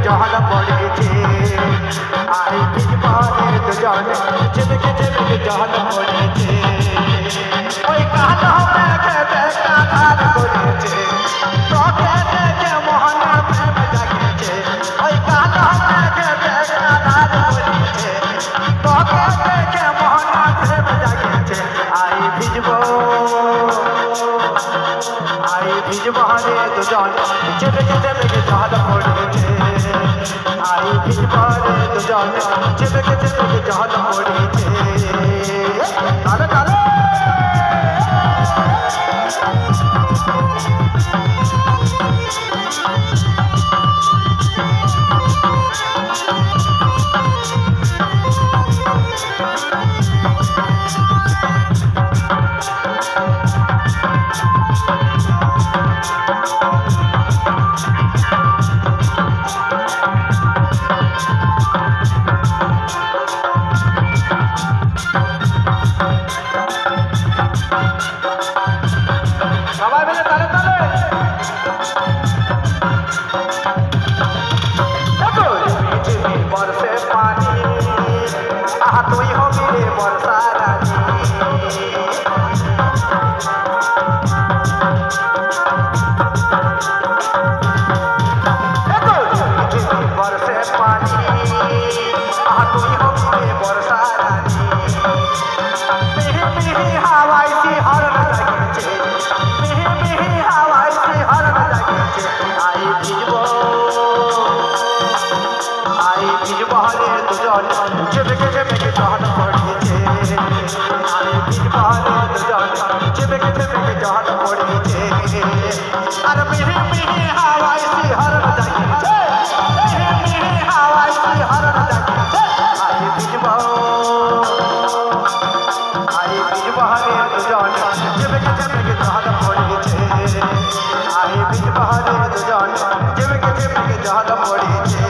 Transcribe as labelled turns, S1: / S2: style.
S1: জল পড়েছে আই ভিজবারে দুজন চিমকে চিমকে জল পড়েছে ওই কালো মেঘে দেখা ধার করেছে তোকে দেখে মোহনে প্রেম জাগেছে ওই কালো মেঘে দেখা ধার করেছে তোকে দেখে মোহনে প্রেম জাগেছে আই ভিজবারে দুজন চিমকে চিমকে জল পড়েছে আই ভিজবারে দুজন চিমকে চিমকে জল পড়েছে তালে তালে সবাই মিলে তালে তালে দেখো ঝিমিঝিমি বর্ষে পানি আহা তুই হবি রে বর্ষা রানী দেখো ঝিমিঝিমি বর্ষে পানি আহা তুই হবি রে বর্ষা রানী মিহি মিহি হাওয়ায় শিহরণ জাগেছে মিহি মিহি হাওয়ায় শিহরণ জাগেছে আই ভিজবারে দুজন চিমকে চিমকে জল পড়েছে আই ভিজবারে দুজন চিমকে চিমকে জল পড়েছে আর মিহি মিহি হাওয়ায় শিহরণ জাগেছে মিহি মিহি হাওয়ায় শিহরণ জাগেছে আই ভিজবারে দুজন চিমকে চিমকে জল পড়েছে আই ভিজবারে দুজন চিমকে চিমকে জল পড়েছে